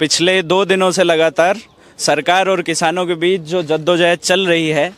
पिछले 2 दिनों से लगातार सरकार और किसानों के बीच जो जद्दोजहद चल रही है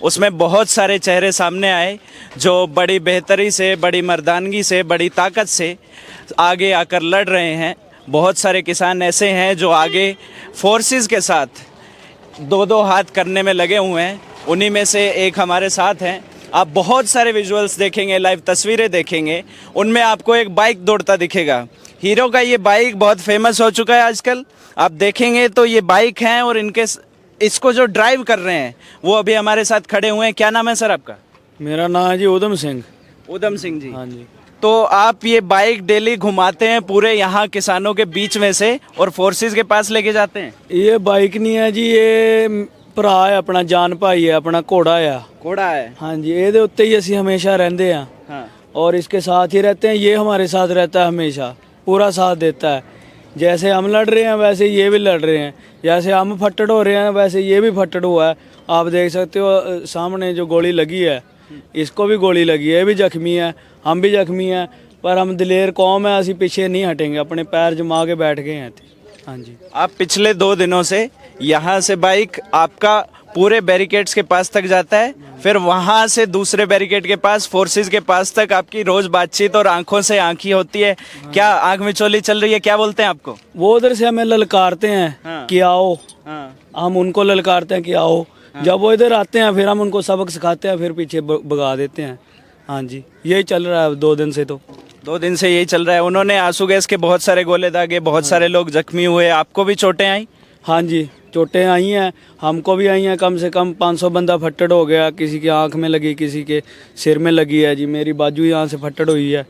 उसमें बहुत सारे चेहरे सामने आए जो बड़ी बेहतरी से, बड़ी मर्दानगी से, बड़ी ताकत से आगे आकर लड़ रहे हैं। बहुत सारे किसान ऐसे हैं जो आगे फोर्सेस के साथ दो दो हाथ करने में लगे हुए हैं। उन्हीं में से एक हमारे साथ हैं। आप बहुत सारे विजुअल्स देखेंगे, लाइव तस्वीरें देखेंगे, उनमें आपको एक बाइक दौड़ता दिखेगा। हीरो का ये बाइक बहुत फेमस हो चुका है आजकल। आप देखेंगे तो ये बाइक हैं और इसको जो ड्राइव कर रहे हैं वो अभी हमारे साथ खड़े हुए हैं। क्या नाम है सर आपका? मेरा नाम है जी उधम सिंह। उधम सिंह जी। हाँ जी। तो आप ये बाइक डेली घुमाते हैं पूरे यहाँ किसानों के बीच में से और फोर्सेस के पास लेके जाते हैं? ये बाइक नहीं है जी, ये भरा है अपना, जान भाई है अपना, घोड़ा है। घोड़ा है? हाँ जी, ये उत्ते ही असी हमेशा रहते हैं। हाँ। और इसके साथ ही रहते हैं। ये हमारे साथ रहता है हमेशा, पूरा साथ देता है। जैसे हम लड़ रहे हैं वैसे ये भी लड़ रहे हैं, जैसे हम फट्टड़ हो रहे हैं वैसे ये भी फट्टड़ हुआ है। आप देख सकते हो सामने जो गोली लगी है, इसको भी गोली लगी है, ये भी जख्मी है, हम भी जख्मी हैं। पर हम दिलेर कौम है, असी पीछे नहीं हटेंगे, अपने पैर जमा के बैठ गए हैं। हाँ जी। आप पिछले 2 दिनों से यहाँ से बाइक आपका पूरे बैरिकेड्स के पास तक जाता है, फिर वहाँ से दूसरे बैरिकेड के पास, फोर्सेस के पास तक आपकी रोज बातचीत और आंखों से आंखी होती है। क्या आंख में चोली चल रही है? क्या बोलते हैं आपको? वो उधर से हमें ललकारते हैं। हाँ। कि आओ। हाँ। हम उनको ललकारते हैं कि आओ। हाँ। जब वो इधर आते हैं फिर हम उनको सबक सिखाते हैं, फिर पीछे भगा देते हैं। हाँ जी, यही चल रहा है 2 दिन से। तो 2 दिन से यही चल रहा है। उन्होंने आंसू गैस के बहुत सारे गोले दागे, बहुत सारे लोग जख्मी हुए। आपको भी चोटें आई? हाँ जी, चोटें आई हैं, हमको भी आई हैं। कम से कम 500 बंदा फट्टड़ हो गया। किसी की आंख में लगी, किसी के सिर में लगी है जी। मेरी बाजू यहाँ से फट्टड़ हुई है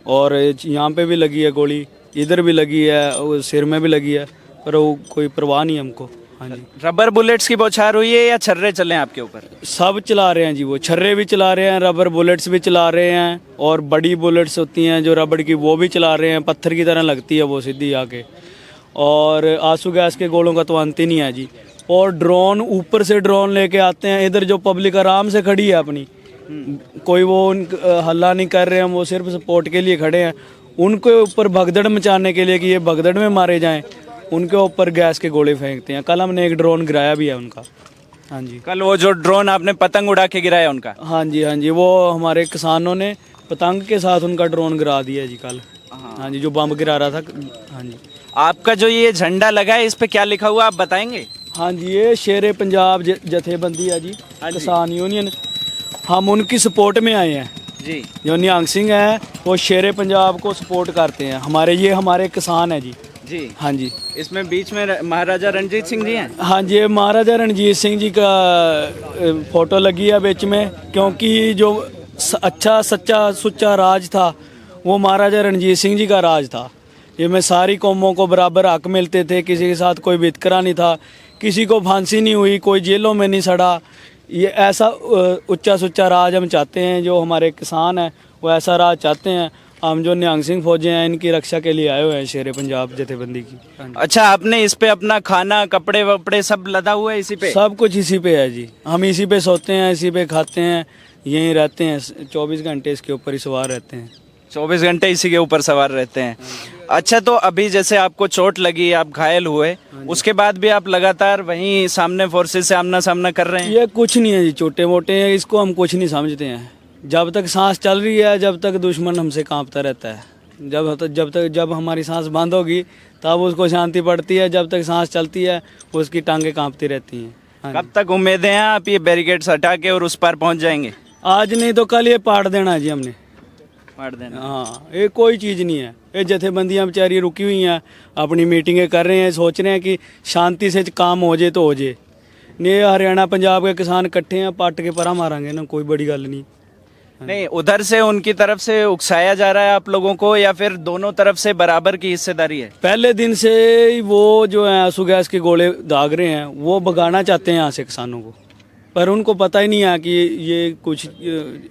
और यहाँ पे भी लगी है गोली, इधर भी लगी है और सिर में भी लगी है, पर वो कोई परवाह नहीं हमको। हाँ जी। रबर बुलेट्स की बौछार हुई है या छर्रे चले हैं आपके ऊपर? सब चला रहे हैं जी, वो छर्रे भी चला रहे हैं, रबर बुलेट्स भी चला रहे हैं, और बड़ी बुलेट्स होती हैं जो रबड़ की, वो भी चला रहे हैं। पत्थर की तरह लगती है वो सीधी आके। और आंसू गैस के गोलों का तो अंत ही नहीं है जी। और ड्रोन, ऊपर से ड्रोन लेके आते हैं। इधर जो पब्लिक आराम से खड़ी है अपनी, कोई वो हल्ला नहीं कर रहे हैं, वो सिर्फ सपोर्ट के लिए खड़े हैं। उनके ऊपर भगदड़ मचाने के लिए कि ये भगदड़ में मारे जाएं, उनके ऊपर गैस के गोले फेंकते हैं। कल हमने एक ड्रोन गिराया भी है उनका। हाँ जी। कल वो जो ड्रोन आपने पतंग उड़ा के गिराया उनका? हाँ जी, हाँ जी, वो हमारे किसानों ने पतंग के साथ उनका ड्रोन गिरा दिया जी कल। हाँ जी, जो बम गिरा रहा था। हाँ जी। आपका जो ये झंडा लगा है, इस पे क्या लिखा हुआ आप बताएंगे? हाँ जी, ये शेरे पंजाब जथेबंदी है जी, किसान यूनियन। हम उनकी सपोर्ट में आए हैं जी। जो निहंग सिंह है वो शेरे पंजाब को सपोर्ट करते हैं। हमारे किसान है जी। जी। हाँ जी। इसमें बीच में महाराजा रणजीत सिंह जी हैं? हाँ जी, महाराजा रणजीत सिंह जी का फोटो लगी है बीच में, क्योंकि जो अच्छा सच्चा सुच्चा राज था वो महाराजा रणजीत सिंह जी का राज था। ये में सारी कौमों को बराबर हक मिलते थे, किसी के साथ कोई वितकरा नहीं था, किसी को फांसी नहीं हुई, कोई जेलों में नहीं सड़ा। ये ऐसा उच्चा सुच्चा राज हम चाहते हैं। जो हमारे किसान हैं वो ऐसा राज चाहते हैं। हम जो निहंग सिंह फौजें हैं इनकी रक्षा के लिए आए हुए हैं, शेरे पंजाब जथेबंदी की। अच्छा, आपने इस पे अपना खाना, कपड़े वपड़े सब लदा हुआ है इसी पे? सब कुछ इसी पे है जी। हम इसी पे सोते हैं, इसी पे खाते हैं, यहीं रहते हैं। 24 घंटे इसके ऊपर ही सवार रहते हैं। 24 घंटे इसी के ऊपर सवार रहते हैं। अच्छा, तो अभी जैसे आपको चोट लगी, आप घायल हुए, उसके बाद भी आप लगातार वहीं सामने फोर्सेस से आमना सामना कर रहे हैं? ये कुछ नहीं है जी, छोटे मोटे हैं, इसको हम कुछ नहीं समझते हैं। जब तक सांस चल रही है, जब तक दुश्मन हमसे कांपता रहता है। जब हमारी सांस बंद होगी तब उसको शांति पड़ती है। जब तक सांस चलती है उसकी टांगें कांपती रहती हैं। हाँ। कब तक उम्मीदें हैं आप ये बैरिकेड्स हटा के और उस पार पहुंच जाएंगे? आज नहीं तो कल ये पाड़ देना है जी हमने। पाड़ देना? हाँ, ये कोई चीज़ नहीं है। ये जथेबंदियाँ बेचारी रुकी हुई हैं, अपनी मीटिंगें कर रहे हैं, सोच रहे हैं कि शांति से काम हो जाए तो हो जाए। ये हरियाणा पंजाब के किसान इकट्ठे हैं, पाट के परा मारेंगे ना, कोई बड़ी गल नहीं। नहीं, उधर से उनकी तरफ से उकसाया जा रहा है आप लोगों को, या फिर दोनों तरफ से बराबर की हिस्सेदारी है? पहले दिन से वो जो है आंसू गैस के गोले दाग रहे हैं, वो भगाना चाहते हैं यहाँ से किसानों को, पर उनको पता ही नहीं है कि ये कुछ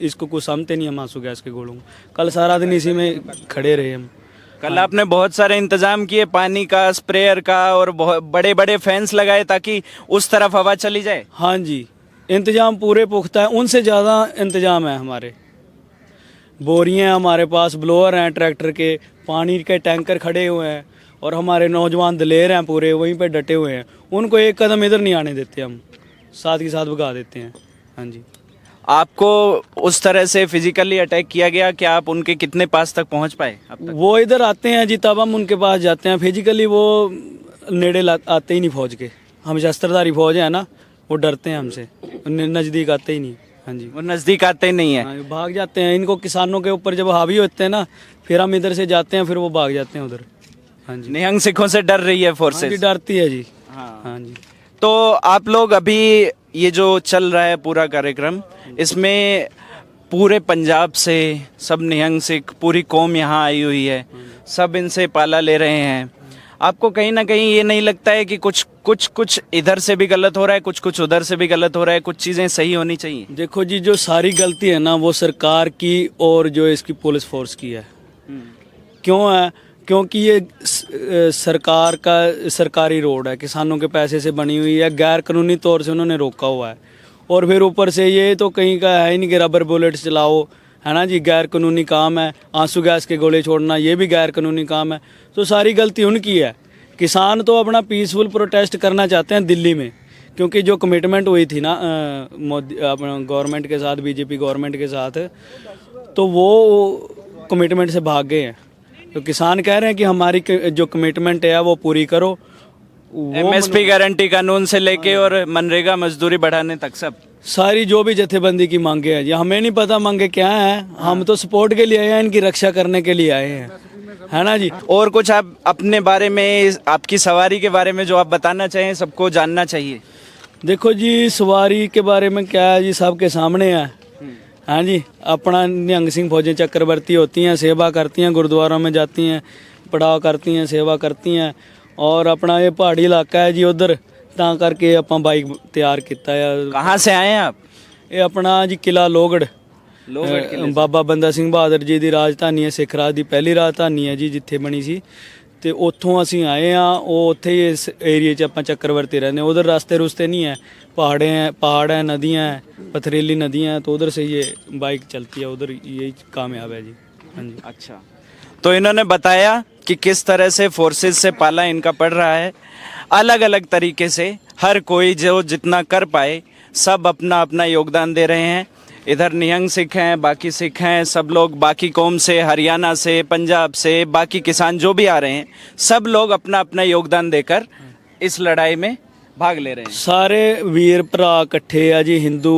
इसको कुछ समझते नहीं हम आंसू गैस के गोलों को। कल सारा दिन इसी में खड़े रहे हम। कल आपने बहुत सारे इंतजाम किए, पानी का, स्प्रेयर का, और बहुत बड़े बड़े फैंस लगाए ताकि उस तरफ हवा चली जाए? हाँ जी, इंतजाम पूरे पुख्ता है, उनसे ज़्यादा इंतजाम है हमारे। बोरियां हमारे पास, ब्लोअर हैं ट्रैक्टर के, पानी के टैंकर खड़े हुए हैं, और हमारे नौजवान दलेर हैं पूरे, वहीं पे डटे हुए हैं, उनको एक कदम इधर नहीं आने देते हम, साथ ही साथ भगा देते हैं। हाँ जी। आपको उस तरह से फिजिकली अटैक किया गया कि आप उनके कितने पास तक पहुंच पाए अब तक? वो इधर आते हैं जी, तब हम उनके पास जाते हैं। फिजिकली वो नेड़े आते ही नहीं फौज के, हम शस्त्रधारी फौज है ना, वो डरते हैं हमसे, नज़दीक आते ही नहीं। हाँ जी। वो नज़दीक आते ही नहीं है। हाँ, भाग जाते हैं। इनको किसानों के ऊपर जब हावी होते हैं ना, फिर हम इधर से जाते हैं, फिर वो भाग जाते हैं उधर। हाँ जी। निहंग सिखों से डर रही है हाँ जी, फोर्सेस। डरती है जी। हाँ। हाँ जी। तो आप लोग अभी ये जो चल रहा है पूरा कार्यक्रम, इसमें पूरे पंजाब से सब निहंग सिख, पूरी कौम यहाँ आई हुई है, सब इनसे पाला ले रहे हैं। आपको कहीं ना कहीं ये नहीं लगता है कि कुछ इधर से भी गलत हो रहा है, कुछ उधर से भी गलत हो रहा है, कुछ चीज़ें सही होनी चाहिए? देखो जी, जो सारी गलती है ना, वो सरकार की और जो इसकी पुलिस फोर्स की है। क्यों है? क्योंकि ये सरकार का सरकारी रोड है, किसानों के पैसे से बनी हुई है, गैर कानूनी तौर से उन्होंने रोका हुआ है। और फिर ऊपर से ये तो कहीं का है ही नहीं कि रबर बुलेट्स चलाओ, है ना जी, गैर कानूनी काम है। आंसू गैस के गोले छोड़ना, ये भी गैर कानूनी काम है। तो सारी गलती उनकी है। किसान तो अपना पीसफुल प्रोटेस्ट करना चाहते हैं दिल्ली में, क्योंकि जो कमिटमेंट हुई थी ना मोदी अपना गवर्नमेंट के साथ, बीजेपी गवर्नमेंट के साथ, तो वो कमिटमेंट से भाग गए हैं। तो किसान कह रहे हैं कि हमारी जो कमिटमेंट है वो पूरी करो। एमएसपी गारंटी कानून से लेके और मनरेगा मजदूरी बढ़ाने तक सब सारी जो भी जथेबंदी की मांगे हैं, ये हमें नहीं पता मांगे क्या हैं। हम तो सपोर्ट के लिए आए हैं, इनकी रक्षा करने के लिए आए हैं, है ना जी। और कुछ आप अपने बारे में, आपकी सवारी के बारे में जो आप बताना चाहें, सबको जानना चाहिए? देखो जी, सवारी के बारे में क्या है जी, सबके सामने है। हाँ जी, अपना निहंग सिंह फौजें चक्रवर्ती होती हैं, सेवा करती हैं, गुरुद्वारों में जाती हैं, पड़ाव करती हैं, सेवा करती हैं। और अपना ये पहाड़ी इलाका है जी उधर, ਤਾਂ करके ਆਪਾਂ बाइक तैयार किया है। कहाँ से आए हैं आप? ये अपना जी किला लोहगढ़, ਬਾਬਾ ਬੰਦਾ ਸਿੰਘ ਬਹਾਦਰ ਜੀ ਦੀ ਰਾਜਧਾਨੀ ਹੈ, ਸਿੱਖ ਰਾਜ ਦੀ ਪਹਿਲੀ ਰਾਜਧਾਨੀ ਹੈ ਜੀ, ਜਿੱਥੇ ਬਣੀ ਸੀ। ਤੇ ਉੱਥੋਂ ਅਸੀਂ ਆਏ ਆ। ਉਹ ਉੱਥੇ ਹੀ ਇਸ ਏਰੀਏ 'ਚ ਆਪਾਂ ਚੱਕਰਵਰਤੀ रहने। उधर रास्ते रुस्ते नहीं है, पहाड़ है, नदियाँ हैं, पथरीली नदियाँ हैं, तो उधर से ये बाइक चलती है, उधर यही कामयाब है जी। हाँ जी। अच्छा, तो इन्होंने बताया कि किस तरह से फोर्सेस से पाला इनका पड़ रहा है। अलग अलग तरीके से हर कोई जो जितना कर पाए, सब अपना अपना योगदान दे रहे हैं। इधर निहंग सिख हैं, बाकी सिख हैं, सब लोग बाकी कौम से, हरियाणा से, पंजाब से, बाकी किसान जो भी आ रहे हैं, सब लोग अपना अपना योगदान देकर इस लड़ाई में भाग ले रहे हैं। ਸਾਰੇ ਵੀਰ ਭਰਾ ਇਕੱਠੇ ਆ ਜੀ, ਹਿੰਦੂ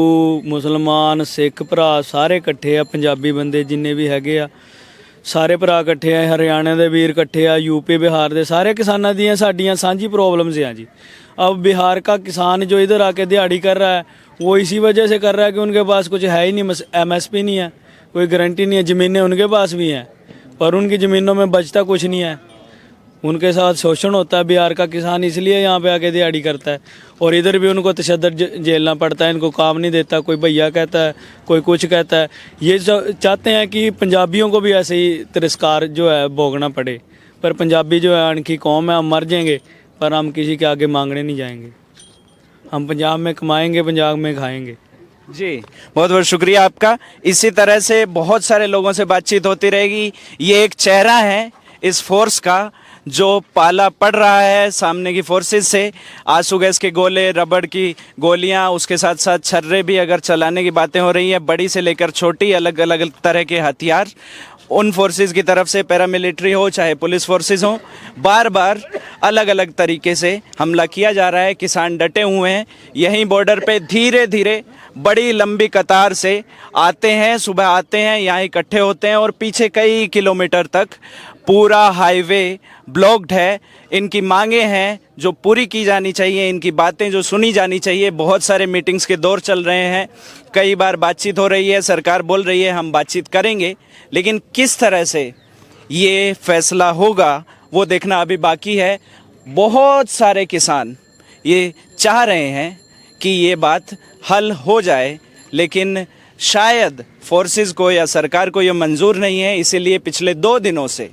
ਮੁਸਲਮਾਨ ਸਿੱਖ ਭਰਾ ਸਾਰੇ ਇਕੱਠੇ ਆ, ਪੰਜਾਬੀ ਬੰਦੇ ਜਿੰਨੇ ਵੀ ਹੈਗੇ ਆ ਸਾਰੇ ਭਰਾ ਇਕੱਠੇ ਆ, ਹਰਿਆਣਾ ਦੇ ਵੀਰ ਇਕੱਠੇ ਆ, यूपी बिहार ਦੇ ਸਾਰੇ किसानों ਦੀਆਂ ਸਾਡੀਆਂ ਸਾਂਝੀ प्रॉब्लम्स हैं जी। अब बिहार का किसान जो इधर आके दिहाड़ी कर रहा है, वो इसी वजह से कर रहा है कि उनके पास कुछ है ही नहीं, MSP नहीं है, कोई गारंटी नहीं है। ज़मीनें उनके पास भी हैं, पर उनकी ज़मीनों में बचता कुछ नहीं है, उनके साथ शोषण होता है। बिहार का किसान इसलिए यहाँ पे आके दिहाड़ी करता है, और इधर भी उनको तशद्दुद झेलना पड़ता है, इनको काम नहीं देता, कोई भैया कहता है, कोई कुछ कहता है। ये चाहते हैं कि पंजाबियों को भी ऐसे ही तिरस्कार जो है भोगना पड़े, पर पंजाबी जो है अनकी कौम है, हम मर जाएंगे पर हम किसी के आगे मांगने नहीं जाएंगे। हम पंजाब में कमाएंगे, पंजाब में खाएंगे। जी, बहुत बहुत शुक्रिया आपका। इसी तरह से बहुत सारे लोगों से बातचीत होती रहेगी। ये एक चेहरा है इस फोर्स का जो पाला पड़ रहा है सामने की फोर्सेस से। आंसू गैस के गोले, रबड़ की गोलियां, उसके साथ साथ छर्रे भी अगर चलाने की बातें हो रही हैं, बड़ी से लेकर छोटी अलग अलग तरह के हथियार उन फोर्सेस की तरफ से, पैरामिलिट्री हो चाहे पुलिस फोर्सेस हो, बार बार अलग अलग तरीके से हमला किया जा रहा है। किसान डटे हुए हैं, यहीं बॉर्डर पे धीरे धीरे बड़ी लंबी कतार से आते हैं, सुबह आते हैं, यहाँ इकट्ठे होते हैं, और पीछे कई किलोमीटर तक पूरा हाईवे ब्लॉक्ड है। इनकी मांगे हैं जो पूरी की जानी चाहिए, इनकी बातें जो सुनी जानी चाहिए। बहुत सारे मीटिंग्स के दौर चल रहे हैं, कई बार बातचीत हो रही है, सरकार बोल रही है हम बातचीत करेंगे, लेकिन किस तरह से ये फैसला होगा वो देखना अभी बाकी है। बहुत सारे किसान ये चाह रहे हैं कि ये बात हल हो जाए, लेकिन शायद फोर्सेस को या सरकार को ये मंजूर नहीं है। इसीलिए पिछले 2 दिनों से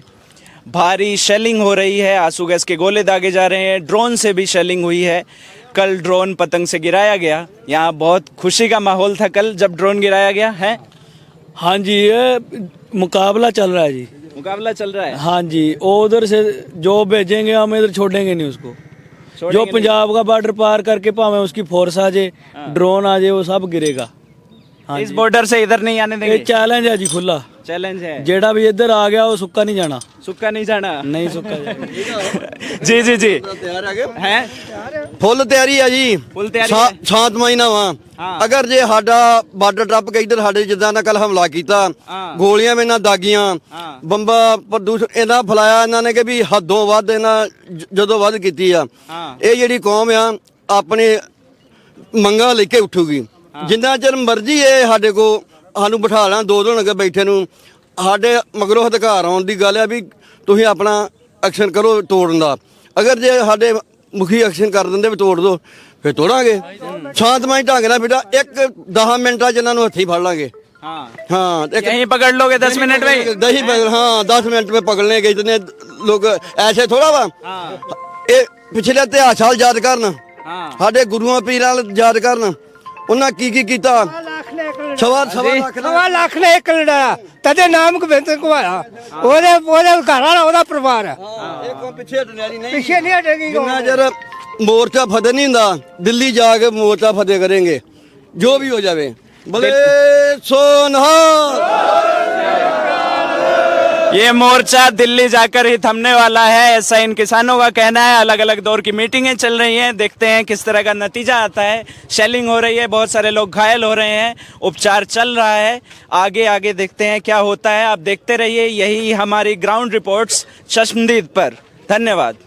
भारी शेलिंग हो रही है, आंसू गैस के गोले दागे जा रहे हैं, ड्रोन से भी शेलिंग हुई है। कल ड्रोन पतंग से गिराया गया, यहाँ बहुत खुशी का माहौल था कल जब ड्रोन गिराया गया है। हाँ जी, ये मुकाबला चल रहा है जी, मुकाबला चल रहा है। हाँ जी, वो उधर से जो भेजेंगे हम इधर छोड़ेंगे नहीं उसको। जो पंजाब का बॉर्डर पार करके भावे उसकी फोर्स आ जाए, ड्रोन आ जाए, वो सब गिरेगा। हाँ इस बॉर्डर से इधर नहीं आने ये देंगे। चैलेंज है जी खुला। चैलेंज है, जेड़ा भी इधर आ गया वो सुक्का नहीं जाना। सुक्का नहीं जाना। नहीं सुक्का जाना। जी जी जी ਤਿਆਰ ਹੈਗੇ हैं ਫੁੱਲ ਤਿਆਰੀ ਆ ਜੀ ਫੁੱਲ ਤਿਆਰੀ ਹੈ। ਸ਼ਾਂਤ ਮਹੀਨਾ ਵਾ ਹਾਂ। ਅਗਰ ਜੇ ਸਾਡਾ ਬਾਰਡਰ ਟੱਪ ਕੇ ਇੱਧਰ ਸਾਡੇ ਜਿੱਦਾਂ ਨਾ ਕੱਲ ਹਮਲਾ ਕੀਤਾ ਹਾਂ। ਗੋਲੀਆਂ ਵੀ ਇਹਨਾਂ ਦਾਗੀਆਂ ਹਾਂ। ਬੰਬਾ ਪ੍ਰਦੂਸ਼ਣ ਇਹਨਾਂ ਫੈਲਾਇਆ ਇਹਨਾਂ ਨੇ ਕਿ ਵੀ ਹੱਦੋਂ ਵੱਧ ਇਹਨਾਂ ਜਦੋਂ ਵੱਧ ਕੀਤੀ ਆ ਹਾਂ। ਇਹ ਜਿਹੜੀ ਕੌਮ ਆ ਆਪਣੇ ਮੰਗਾਂ ਲੈ ਕੇ ਉੱਠੂਗੀ ਜਿੰਨਾ ਚਿਰ ਮਰਜ਼ੀ ਇਹ ਸਾਡੇ ਕੋ ਸਾਨੂੰ ਬਿਠਾ ਲੈਣ ਦੋ ਦਿਨ ਅੱਗੇ ਬੈਠੇ ਨੂੰ ਸਾਡੇ ਮਗਰੋਂ ਅਧਿਕਾਰ ਆਉਣ ਦੀ ਗੱਲ ਆ ਵੀ ਤੁਸੀਂ ਆਪਣਾ ਐਕਸ਼ਨ ਕਰੋ ਤੋੜਨ ਦਾ ਅਗਰ ਜੇ ਸਾਡੇ ਮੁਖੀ ਐਕਸ਼ਨ ਕਰ ਦਿੰਦੇ ਵੀ ਤੋੜ ਦੋ ਫਿਰ ਤੋੜਾਂਗੇ ਸ਼ਾਂਤਮਈ ਢੰਗ ਨਾਲ ਬੇਟਾ 10 ਮਿੰਟਾਂ ਚ ਇਹਨਾਂ ਨੂੰ ਹੱਥੀ ਫੜ ਲਾਂਗੇ हाँ हाँ यहीं पकड़ लोगे 10 मिनट में। दही पकड़ हाँ 10 मिनट में पकड़ने के इतने लोग ऐसे थोड़ा वा ये पिछले इतिहास साल याद करना ਸਾਡੇ ਗੁਰੂਆਂ ਪੀਰਾਂ ਨੂੰ ਯਾਦ ਕਰਨ ਉਹਨਾਂ ਕੀ ਕੀਤਾ ਸਵਾ ਲੱਖ ਨੇ ਇੱਕ ਲੜਾਇਆ ਤਦੇ ਨਾਮ ਗੋਬਿੰਦ ਘਵਾਇਆ ਉਹਦੇ ਘਰ ਵਾਲਾ ਉਹਦਾ ਪਰਿਵਾਰ ਹੈ ਇੱਕ ਪਿੱਛੇ ਹਟਣੀ ਨਹੀਂ ਪਿੱਛੇ ਨਹੀਂ ਹਟੇਗੀ ਜਿੰਨਾ ਚਿਰ ਮੋਰਚਾ ਫਤਿਹ ਨਹੀਂ ਹੁੰਦਾ ਦਿੱਲੀ ਜਾ ਕੇ ਮੋਰਚਾ ਫਤਿਹ ਕਰਾਂਗੇ ਜੋ ਵੀ ਹੋ ਜਾਵੇ ਬਲੇ ਸੋਨਹਾਰ। ये मोर्चा दिल्ली जाकर ही थमने वाला है, ऐसा इन किसानों का कहना है। अलग अलग दौर की मीटिंगें चल रही हैं, देखते हैं किस तरह का नतीजा आता है। शेलिंग हो रही है, बहुत सारे लोग घायल हो रहे हैं, उपचार चल रहा है। आगे आगे देखते हैं क्या होता है। आप देखते रहिए, यही हमारी ग्राउंड रिपोर्ट्स चश्मदीद पर। धन्यवाद।